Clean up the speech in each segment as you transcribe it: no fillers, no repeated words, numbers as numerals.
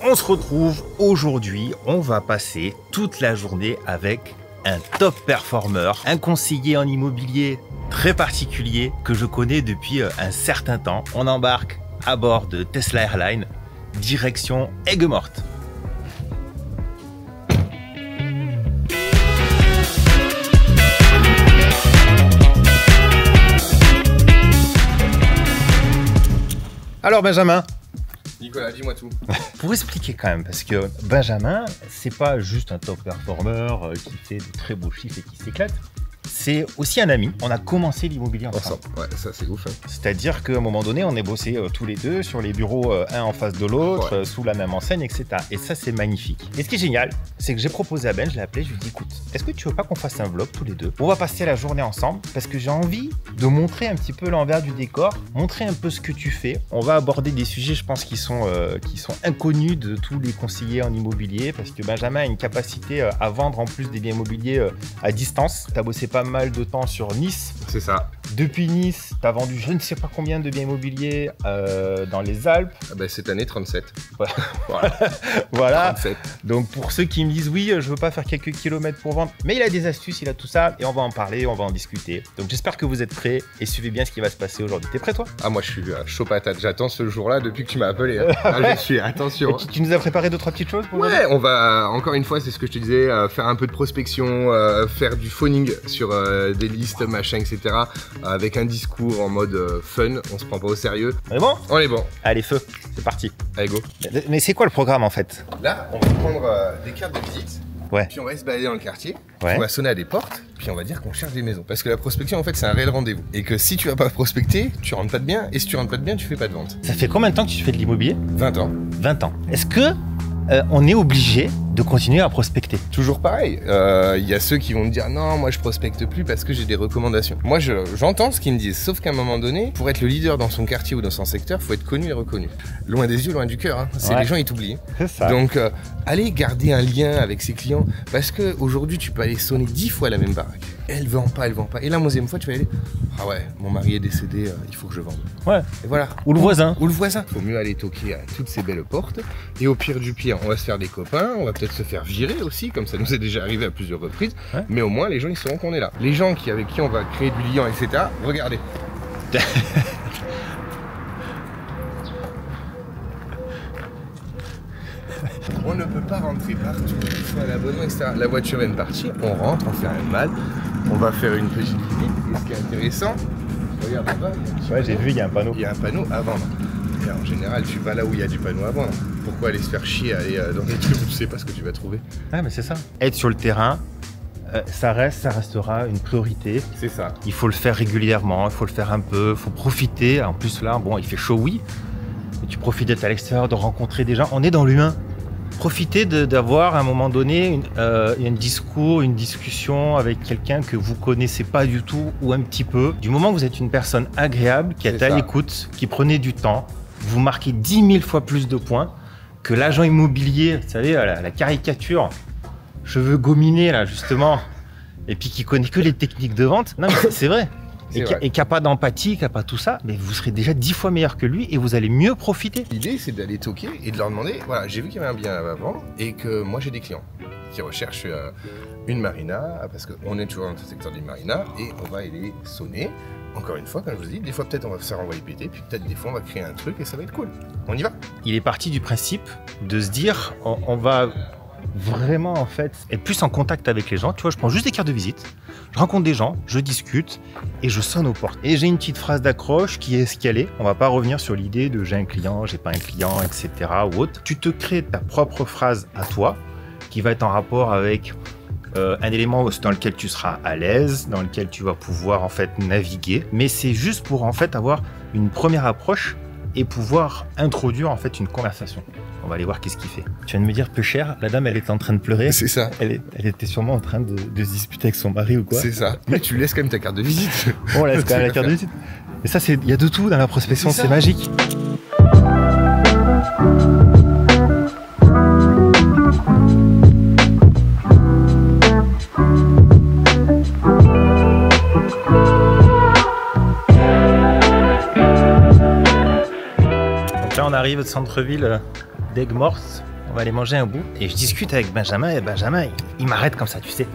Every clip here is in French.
On se retrouve aujourd'hui, on va passer toute la journée avec un top performer, un conseiller en immobilier très particulier que je connais depuis un certain temps. On embarque à bord de Tesla Airlines, direction Aigues-Mortes. Alors Benjamin, Nicolas, dis-moi tout. pour expliquer quand même, parce que Benjamin, c'est pas juste un top performer qui fait de très beaux chiffres et qui s'éclate. C'est aussi un ami. On a commencé l'immobilier ensemble. Ouais, ça c'est ouf. Hein. C'est-à-dire qu'à un moment donné, on est bossé tous les deux sur les bureaux, un en face de l'autre, sous la même enseigne, etc. Et ça, c'est magnifique. Et ce qui est génial, c'est que j'ai proposé à Ben, je l'ai appelé, je lui ai dit, écoute, est-ce que tu veux pas qu'on fasse un vlog tous les deux? On va passer la journée ensemble parce que j'ai envie de montrer un petit peu l'envers du décor, montrer un peu ce que tu fais. On va aborder des sujets, je pense, qui sont inconnus de tous les conseillers en immobilier parce que Benjamin a une capacité à vendre en plus des biens immobiliers à distance. Tu as bossé pas mal de temps sur Nice. C'est ça. Depuis Nice, tu as vendu je ne sais pas combien de biens immobiliers dans les Alpes. Ah bah, cette année, 37. Voilà. 37. Donc pour ceux qui me disent oui, je veux pas faire quelques kilomètres pour vendre, mais il a des astuces, il a tout ça et on va en parler, on va en discuter. Donc j'espère que vous êtes prêts et suivez bien ce qui va se passer aujourd'hui. T'es prêt toi? Ah moi je suis chaud patate, j'attends ce jour-là depuis que tu m'as appelé. Hein. Ah, je suis, attention. Tu nous as préparé 2-3 petites choses pour Ouais, on va, encore une fois, c'est ce que je te disais, faire un peu de prospection, faire du phoning sur des listes, machin, etc. Avec un discours en mode fun, on se prend pas au sérieux. On est bon? On est bon. Allez feu, c'est parti. Allez go. Mais c'est quoi le programme en fait? Là, on va prendre des cartes de visite. Ouais. Puis on va se balader dans le quartier, Ouais. on va sonner à des portes, puis on va dire qu'on cherche des maisons. Parce que la prospection, en fait, c'est un réel rendez-vous. Et que si tu vas pas prospecter, tu rentres pas de bien, et si tu rentres pas de bien, tu fais pas de vente. Ça fait combien de temps que tu fais de l'immobilier? 20 ans. 20 ans. Est-ce que on est obligé de continuer à prospecter? Toujours pareil, il y a ceux qui vont me dire non, moi je prospecte plus parce que j'ai des recommandations. Moi j'entends ce qu'ils me disent, sauf qu'à un moment donné, pour être le leader dans son quartier ou dans son secteur, faut être connu et reconnu. Loin des yeux, loin du cœur, hein. C'est Ouais. les gens ils t'oublient. C'est ça. Donc allez garder un lien avec ses clients parce que aujourd'hui tu peux aller sonner 10 fois la même baraque. Elle vend pas. Et la 11e fois tu vas aller, ah ouais, mon mari est décédé, il faut que je vende. Ouais. Et voilà. Ou le voisin. Ou le voisin. Faut mieux aller toquer à toutes ces belles portes. Et au pire du pire, on va se faire des copains, on va peut-être se faire virer aussi, comme ça nous est déjà arrivé à plusieurs reprises. Ouais. Mais au moins, les gens, ils sauront qu'on est là. Les gens avec qui on va créer du lien, etc., regardez. On ne peut pas rentrer partout, il faut un abonnement, etc. La voiture vient de partir, on rentre, on fait un mal, on va faire une petite visite. Et ce qui est intéressant, regarde là-bas, il y a un petit Ouais, j'ai vu, il y a un panneau. il y a un panneau à vendre. Et en général, tu vas là où il y a du panneau à vendre. Pourquoi aller se faire chier, aller dans des trucs où tu sais pas ce que tu vas trouver? Ah, mais c'est ça. Être sur le terrain, ça restera une priorité. C'est ça. Il faut le faire régulièrement, il faut le faire un peu, il faut profiter. En plus là, bon, il fait chaud, oui. Mais tu profites d'être à l'extérieur, de rencontrer des gens. On est dans l'humain. Profitez d'avoir à un moment donné un discours, une discussion avec quelqu'un que vous connaissez pas du tout ou un petit peu. Du moment que vous êtes une personne agréable, qui est à l'écoute, qui prenez du temps, vous marquez 10 000 fois plus de points que l'agent immobilier, vous savez, la caricature, cheveux gominés là justement, et puis qui connaît que les techniques de vente. Non mais c'est vrai. Et qui n'a pas d'empathie, qui n'a pas tout ça, mais vous serez déjà 10 fois meilleur que lui et vous allez mieux profiter. L'idée, c'est d'aller toquer et de leur demander, voilà, j'ai vu qu'il y avait un bien à vendre et que moi j'ai des clients qui recherchent une marina, parce qu'on est toujours dans le secteur des marinas, et on va aller sonner. Encore une fois, comme je vous dis, des fois peut-être on va se faire envoyer péter, puis peut-être des fois on va créer un truc et ça va être cool. On y va. Il est parti du principe de se dire, on va vraiment en fait être plus en contact avec les gens. Tu vois, je prends juste des cartes de visite, je rencontre des gens, je discute et je sonne aux portes. Et j'ai une petite phrase d'accroche qui est ce qu'elle est. On va pas revenir sur l'idée de j'ai un client, j'ai pas un client, etc. ou autre. Tu te crées ta propre phrase à toi qui va être en rapport avec un élément dans lequel tu seras à l'aise, dans lequel tu vas pouvoir en fait naviguer. Mais c'est juste pour en fait avoir une première approche et pouvoir introduire en fait une conversation. On va aller voir qu'est-ce qu'il fait. Tu viens de me dire peu cher, la dame elle était en train de pleurer. C'est ça. Elle était sûrement en train de se disputer avec son mari ou quoi. C'est ça. Mais tu laisses quand même ta carte de visite. On laisse quand même la carte de visite. Et ça, il y a de tout dans la prospection, c'est magique. Donc là, on arrive au centre-ville d'aigues mortes. On va aller manger un bout. Et je discute avec Benjamin et Benjamin, il m'arrête comme ça, tu sais.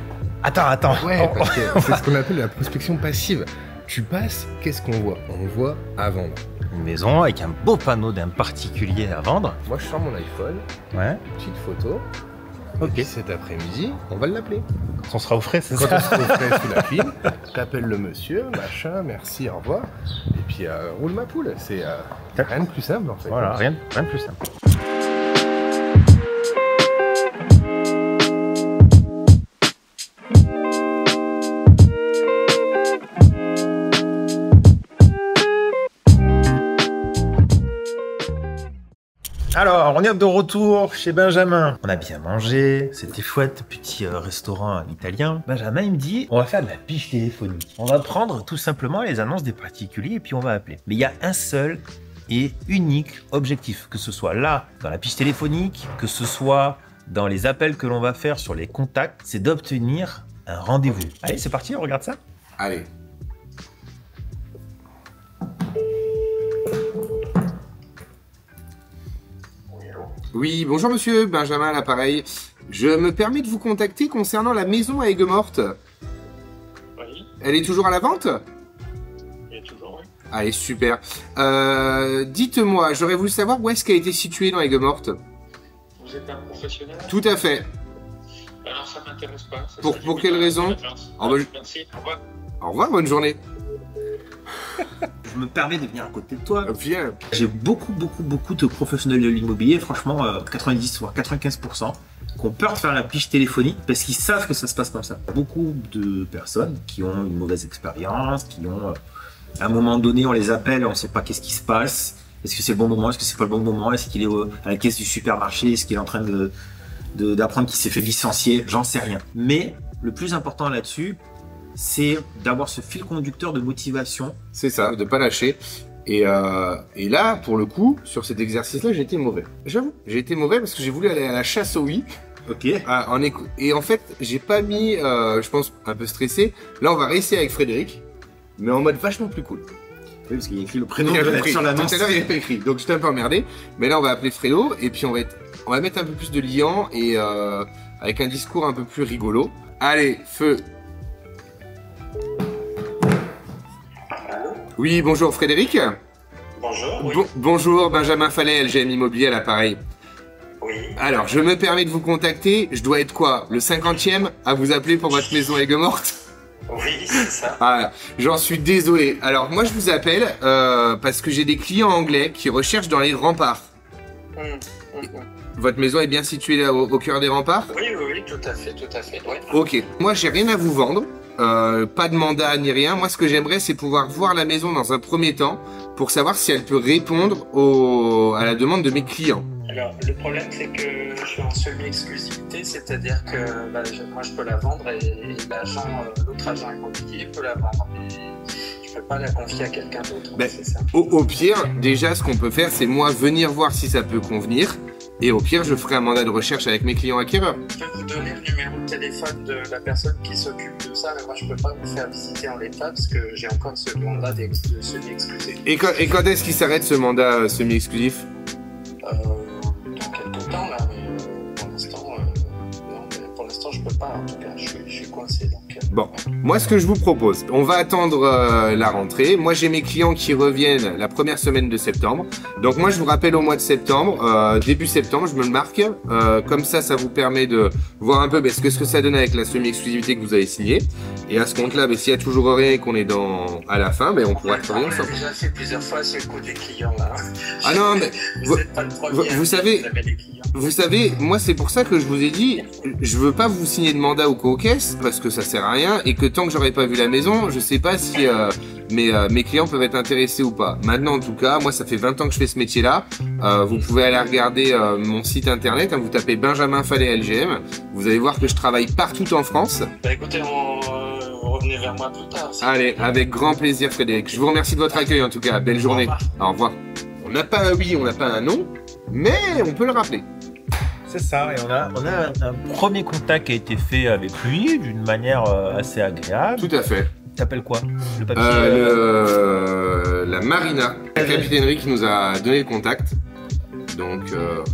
Attends. Ouais, parce que c'est ce qu'on appelle la prospection passive. Tu passes, qu'est-ce qu'on voit? On voit à vendre. Une maison avec un beau panneau d'un particulier à vendre. Moi, je sors mon iPhone, Ouais. petite photo. Ok. Et puis cet après-midi, on va l'appeler. Quand on sera au frais, c'est Quand ça. on sera au frais sous la pile, t'appelles le monsieur, machin, merci, au revoir. Et puis, roule ma poule. C'est rien de plus simple, en fait. Voilà, rien de plus simple. Alors, on est de retour chez Benjamin. On a bien mangé, c'était chouette, petit restaurant italien. Benjamin, il me dit, on va faire de la piche téléphonique. On va prendre tout simplement les annonces des particuliers et puis on va appeler. Mais il y a un seul et unique objectif, que ce soit là, dans la piche téléphonique, que ce soit dans les appels que l'on va faire sur les contacts, c'est d'obtenir un rendez-vous. Allez, c'est parti, on regarde ça. Allez. Oui, bonjour monsieur, Benjamin à l'appareil. Je me permets de vous contacter concernant la maison à Aigues-Mortes. Oui, Elle est toujours à la vente? il y a toujours, oui. Allez, super. Dites-moi, j'aurais voulu savoir où est-ce qu'elle a été située dans Aigues-Mortes. Vous êtes un professionnel? Tout à fait. Alors ça m'intéresse pas. Ça Pour serait quelle du- raison? Ah, bah, merci, au revoir. Au revoir, bonne journée. Je me permets de venir à côté de toi. Viens. J'ai beaucoup de professionnels de l'immobilier, franchement 90 voire 95%, qui ont peur de faire la piche téléphonique parce qu'ils savent que ça se passe comme ça. Beaucoup de personnes qui ont une mauvaise expérience, qui ont à un moment donné on les appelle, on ne sait pas qu'est-ce qui se passe, est-ce que c'est le bon moment, est-ce que c'est pas le bon moment, est-ce qu'il est à la caisse du supermarché, est-ce qu'il est en train d'apprendre qu'il s'est fait licencier, j'en sais rien. Mais le plus important là-dessus, c'est d'avoir ce fil conducteur de motivation. C'est ça, de pas lâcher. Et là, pour le coup, sur cet exercice-là, j'ai été mauvais. J'avoue, j'ai été mauvais parce que j'ai voulu aller à la chasse au oui. Ok. Et en fait, j'ai pas mis, je pense, un peu stressé. Là, on va réessayer avec Frédéric, mais en mode vachement plus cool. Oui, parce qu'il y a écrit le prénom Il y de avait la écrit. sur l'annonce. Tout à l'heure, il n'y avait pas écrit, donc j'étais un peu emmerdé. Mais là, on va appeler Fredo, et puis on va mettre un peu plus de liant, et avec un discours un peu plus rigolo. Allez, feu. Allô? Oui, bonjour Frédéric. Bonjour, oui. Bonjour, Benjamin Fallet, LGM Immobilier à l'appareil. Oui. Alors, je me permets de vous contacter. Je dois être quoi? Le 50e à vous appeler pour votre maison à Aigues-Mortes? Oui, c'est ça. Ah, j'en suis désolé. Alors, moi, je vous appelle parce que j'ai des clients anglais qui recherchent dans les remparts. Hum. Votre maison est bien située là, au cœur des remparts? Oui, tout à fait, ouais. Ok. Moi, j'ai rien à vous vendre. Pas de mandat ni rien. Moi, ce que j'aimerais, c'est pouvoir voir la maison dans un premier temps pour savoir si elle peut répondre à la demande de mes clients. Alors, le problème, c'est que je suis en semi-exclusivité, c'est-à-dire que moi, je peux la vendre et l'autre agent immobilier peut la vendre. Mais je peux pas la confier à quelqu'un d'autre, Ben, c'est ça. Au pire, déjà, ce qu'on peut faire, c'est moi venir voir si ça peut convenir. Et au pire, je ferai un mandat de recherche avec mes clients acquéreurs. Je peux vous donner le numéro de téléphone de la personne qui s'occupe de ça, mais moi, je peux pas vous faire visiter en l'état parce que j'ai encore ce mandat de semi-exclusif. Et quand est-ce qu'il s'arrête ce mandat semi-exclusif? Dans quelques temps, là, mais pour l'instant, non, mais pour l'instant, je peux pas. En tout cas, je suis coincé. Donc, Bon, moi ce que je vous propose, on va attendre la rentrée. Moi j'ai mes clients qui reviennent la première semaine de septembre. Donc moi je vous rappelle au mois de septembre, début septembre, je me le marque. Comme ça vous permet de voir un peu ce que ça donne avec la semi-exclusivité que vous avez signée. Et à ce compte-là, s'il y a toujours rien et qu'on est à la fin, on pourra travailler on l'a ensemble. déjà fait plusieurs fois, c'est le coup des clients, là. Ah non, mais Vous êtes pas le premier. vous savez- avez des clients. vous savez, moi c'est pour ça que je vous ai dit, je veux pas vous signer de mandat au co-caisse parce que ça sert à rien et que tant que j'aurai pas vu la maison, je sais pas si mes clients peuvent être intéressés ou pas. Maintenant en tout cas, moi ça fait 20 ans que je fais ce métier-là. Vous pouvez aller regarder mon site internet, vous tapez Benjamin Fallet LGM, vous allez voir que je travaille partout en France. Bah écoutez, revenez vers moi plus tard. Allez, avec grand plaisir Frédéric. Je vous remercie de votre accueil en tout cas. Belle journée. Au revoir. On n'a pas un oui, on n'a pas un non, mais on peut le rappeler. C'est ça, et on a un premier contact qui a été fait avec lui d'une manière assez agréable. Tout à fait. T'appelles quoi? Le papier La Marina, la capitainerie qui nous a donné le contact. Donc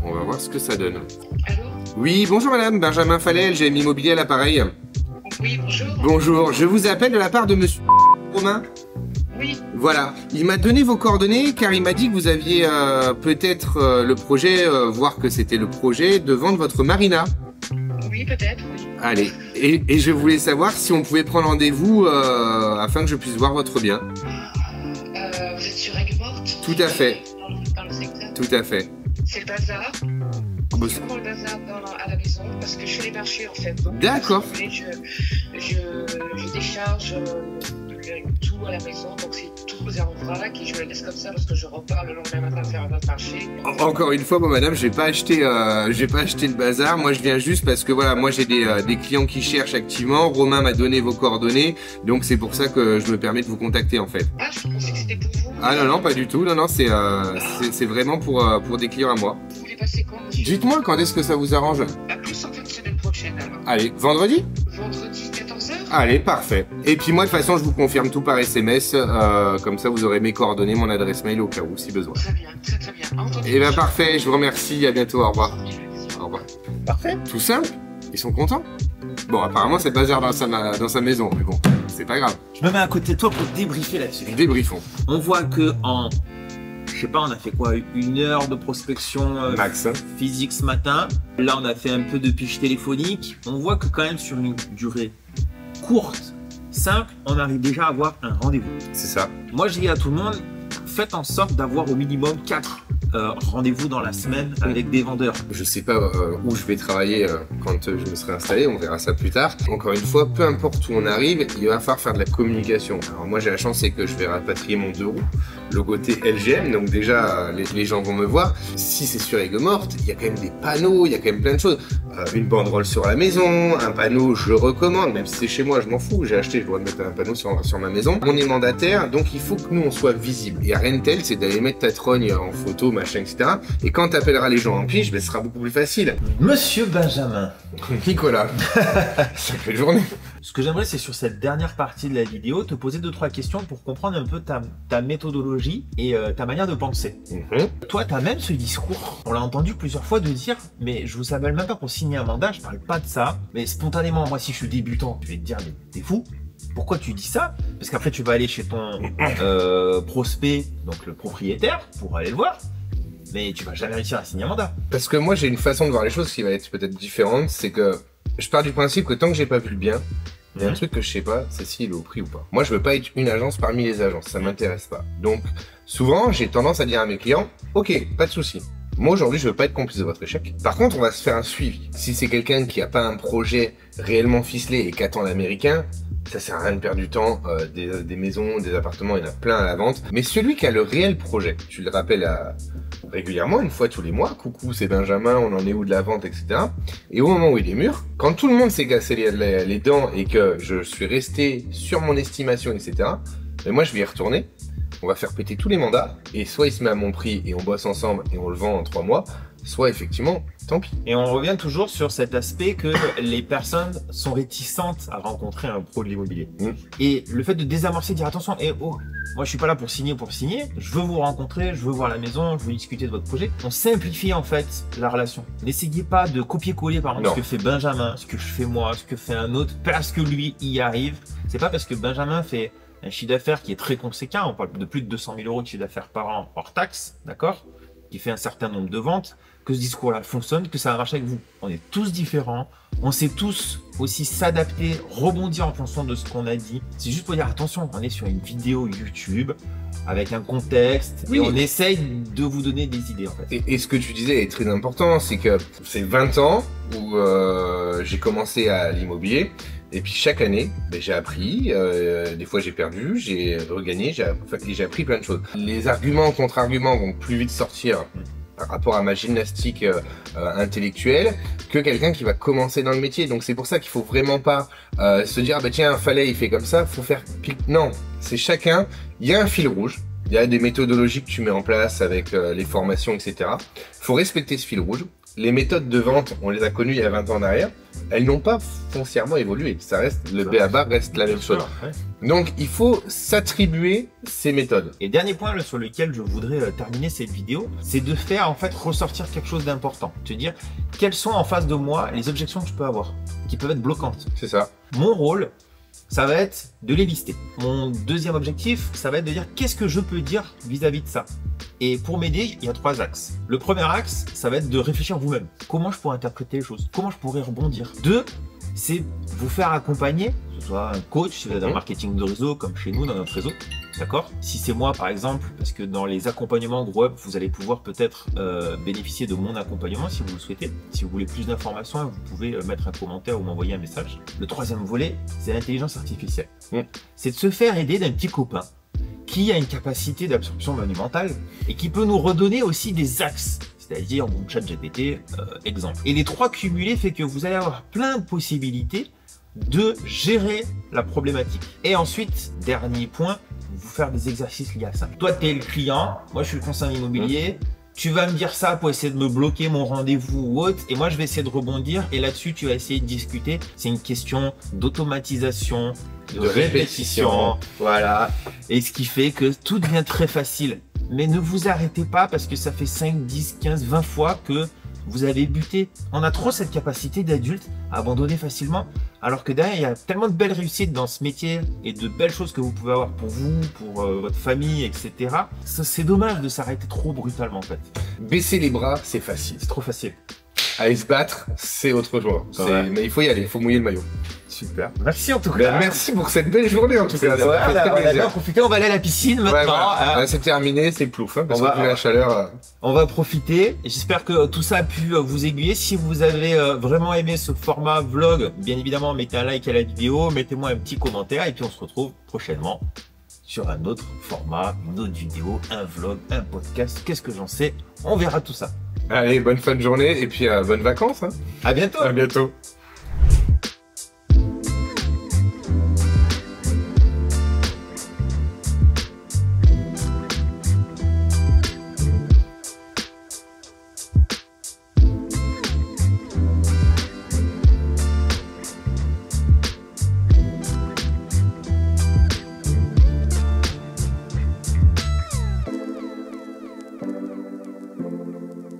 on va voir ce que ça donne. Allô? Oui, bonjour madame, Benjamin Fallet, LGM Immobilier à l'appareil. Oui, bonjour. Bonjour, je vous appelle de la part de monsieur Romain. Oui, Voilà, il m'a donné vos coordonnées car il m'a dit que vous aviez peut-être le projet, voire que c'était le projet de vendre votre marina. oui, peut-être, oui. Allez, et je voulais savoir si on pouvait prendre rendez-vous afin que je puisse voir votre bien. Vous êtes sur Aigues-Mortes? Tout à fait. Dans le secteur. Tout à fait. C'est le bazar. Bah, C'est vraiment le bazar à la maison parce que je fais les marchés en fait. Donc, D'accord. si vous voulez, je décharge tout à la maison. Donc c'est tout en vrac et je le laisse comme ça parce que je repars le lendemain matin faire un autre marché. Encore une fois, bon madame, j'ai pas acheté le bazar. Moi, je viens juste parce que voilà, moi j'ai des clients qui cherchent activement. Romain m'a donné vos coordonnées, donc c'est pour ça que je me permets de vous contacter en fait. Ah, je pensais que c'était pour vous. Ah non, pas du tout. Non, c'est vraiment pour des clients à moi. Vous voulez passer quand, monsieur? Dites-moi quand est-ce que ça vous arrange? À plus en fin de semaine prochaine alors. Allez, vendredi? Vendredi 14h? Allez, parfait. Et puis moi, de toute façon, je vous confirme tout par SMS. Comme ça, vous aurez mes coordonnées, mon adresse mail au cas où, si besoin. Très bien, très bien. Entendu. Et ben parfait, je vous remercie. À bientôt, au revoir. Au revoir. Parfait. Tout simple. Ils sont contents. Bon, apparemment, c'est le bazar dans sa maison, mais bon, c'est pas grave. Je me mets à côté de toi pour débriefer là-dessus. Débriefons. On voit que en, je sais pas, on a fait quoi, 1 heure de prospection Max. physique ce matin. Là, on a fait un peu de pitch téléphonique. On voit que quand même sur une durée courte, simple, on arrive déjà à avoir un rendez-vous. C'est ça. Moi, je dis à tout le monde, faites en sorte d'avoir au minimum 4 rendez-vous dans la semaine avec des vendeurs. Je sais pas où je vais travailler quand je me serai installé, on verra ça plus tard. Encore une fois, peu importe où on arrive, il va falloir faire de la communication. Alors moi j'ai la chance, c'est que je vais rapatrier mon 2 roues, logoté LGM, donc déjà les gens vont me voir. Si c'est sur Aigues-Mortes, il y a quand même des panneaux, il y a quand même plein de choses. Une banderole sur la maison, un panneau je recommande, même si c'est chez moi je m'en fous, j'ai acheté, je dois mettre un panneau sur ma maison. On est mandataire, donc il faut que nous on soit visible. Et rien de tel, c'est d'aller mettre ta trogne en photo, machin, etc. Et quand tu appelleras les gens en pige, ben, ce sera beaucoup plus facile. Monsieur Benjamin, Nicolas, sacrée journée. ce que j'aimerais, c'est sur cette dernière partie de la vidéo, te poser 2-3 questions pour comprendre un peu ta méthodologie et ta manière de penser. Toi, tu as même ce discours, on l'a entendu plusieurs fois, de dire « mais je vous appelle même pas pour signer un mandat, je parle pas de ça, mais spontanément, moi si je suis débutant, je vais te dire « mais t'es fou ». Pourquoi tu dis ça? Parce qu'après tu vas aller chez ton prospect, donc le propriétaire, pour aller le voir, mais tu vas jamais réussir à signer un mandat. Parce que moi j'ai une façon de voir les choses qui va être peut-être différente, c'est que je pars du principe que tant que j'ai pas vu le bien, il y a un truc que je sais pas, c'est s'il est au prix ou pas. Moi je veux pas être une agence parmi les agences, ça m'intéresse pas. Donc souvent j'ai tendance à dire à mes clients, ok, pas de souci. Moi aujourd'hui je veux pas être complice de votre échec. Par contre on va se faire un suivi. Si c'est quelqu'un qui a pas un projet réellement ficelé et qui attend l'américain, ça sert à rien de perdre du temps, des maisons, des appartements, il y en a plein à la vente. Mais celui qui a le réel projet, tu le rappelles régulièrement, une fois tous les mois, coucou c'est Benjamin, on en est où de la vente, etc. Et au moment où il est mûr, quand tout le monde s'est cassé les dents et que je suis resté sur mon estimation, etc., mais moi je vais y retourner, on va faire péter tous les mandats, et soit il se met à mon prix et on bosse ensemble et on le vend en 3 mois, soit effectivement, tant pis. Et on revient toujours sur cet aspect que les personnes sont réticentes à rencontrer un pro de l'immobilier. Et le fait de désamorcer, dire attention, moi je suis pas là pour signer, je veux vous rencontrer, je veux voir la maison, je veux discuter de votre projet. On simplifie en fait la relation. N'essayez pas de copier-coller par exemple ce que fait Benjamin, ce que je fais moi, ce que fait un autre, parce que lui y arrive. C'est pas parce que Benjamin fait un chiffre d'affaires qui est très conséquent, on parle de plus de 200 000 € de chiffre d'affaires par an hors taxe, d'accord, qui fait un certain nombre de ventes, que ce discours-là fonctionne, que ça marche avec vous. On est tous différents, on sait tous aussi s'adapter, rebondir en fonction de ce qu'on a dit. C'est juste pour dire attention, on est sur une vidéo YouTube avec un contexte et on essaye de vous donner des idées en fait. Et ce que tu disais est très important, c'est que c'est 20 ans où j'ai commencé à l'immobilier. Et puis chaque année, j'ai appris, des fois j'ai perdu, j'ai regagné, j'ai appris plein de choses. Les arguments, contre-arguments vont plus vite sortir par rapport à ma gymnastique intellectuelle que quelqu'un qui va commencer dans le métier. Donc c'est pour ça qu'il faut vraiment pas se dire bah tiens, Fallet il fait comme ça, faut faire non, c'est chacun, il y a un fil rouge. Il y a des méthodologies que tu mets en place avec les formations, etc. Il faut respecter ce fil rouge. les méthodes de vente, on les a connues il y a 20 ans en arrière, elles n'ont pas foncièrement évolué. Ça reste, le b.a.-ba reste la même chose. Ouais. Donc, il faut s'attribuer ces méthodes. Et dernier point sur lequel je voudrais terminer cette vidéo, c'est de faire en fait ressortir quelque chose d'important. Te dire quelles sont en face de moi les objections que je peux avoir, qui peuvent être bloquantes. C'est ça. Mon rôle, ça va être de les lister. Mon deuxième objectif, ça va être de dire qu'est-ce que je peux dire vis-à-vis de ça. Et pour m'aider, il y a 3 axes. Le premier axe, ça va être de réfléchir vous-même. Comment je pourrais interpréter les choses? Comment je pourrais rebondir? 2, c'est vous faire accompagner, que ce soit un coach, si vous êtes dans le marketing de réseau, comme chez nous, dans notre réseau. D'accord? Si c'est moi, par exemple, parce que dans les accompagnements Grow Up, vous allez pouvoir peut-être bénéficier de mon accompagnement si vous le souhaitez. Si vous voulez plus d'informations, vous pouvez mettre un commentaire ou m'envoyer un message. Le troisième volet, c'est l'intelligence artificielle. C'est de se faire aider d'un petit copain qui a une capacité d'absorption monumentale et qui peut nous redonner aussi des axes. C'est-à-dire mon chat GPT, exemple. Et les 3 cumulés fait que vous allez avoir plein de possibilités de gérer la problématique. Et ensuite, dernier point, vous faire des exercices liés à ça. Toi, tu es le client, moi je suis le conseiller immobilier, tu vas me dire ça pour essayer de me bloquer mon rendez-vous ou autre, et moi je vais essayer de rebondir, et là-dessus tu vas essayer de discuter. C'est une question d'automatisation, de répétition, voilà. Et ce qui fait que tout devient très facile. Mais ne vous arrêtez pas parce que ça fait 5, 10, 15, 20 fois que vous avez buté. On a trop cette capacité d'adulte à abandonner facilement, alors que derrière, il y a tellement de belles réussites dans ce métier et de belles choses que vous pouvez avoir pour vous, pour votre famille, etc. C'est dommage de s'arrêter trop brutalement, en fait. Baisser les bras, c'est facile. C'est trop facile. Aller se battre, c'est autre chose. Mais il faut y aller, il faut mouiller le maillot. Super. Merci en tout cas. Merci pour cette belle journée en tout cas. On a bien profité, on va aller à la piscine maintenant. Ouais, voilà. C'est terminé, c'est plouf, hein, parce que la chaleur. On va profiter. J'espère que tout ça a pu vous aiguiller. Si vous avez vraiment aimé ce format vlog, bien évidemment, mettez un like à la vidéo, mettez-moi un petit commentaire et puis on se retrouve prochainement sur un autre format, une autre vidéo, un vlog, un podcast. Qu'est-ce que j'en sais? On verra tout ça. Allez, bonne fin de journée et puis bonnes vacances. Hein. À bientôt. À bientôt.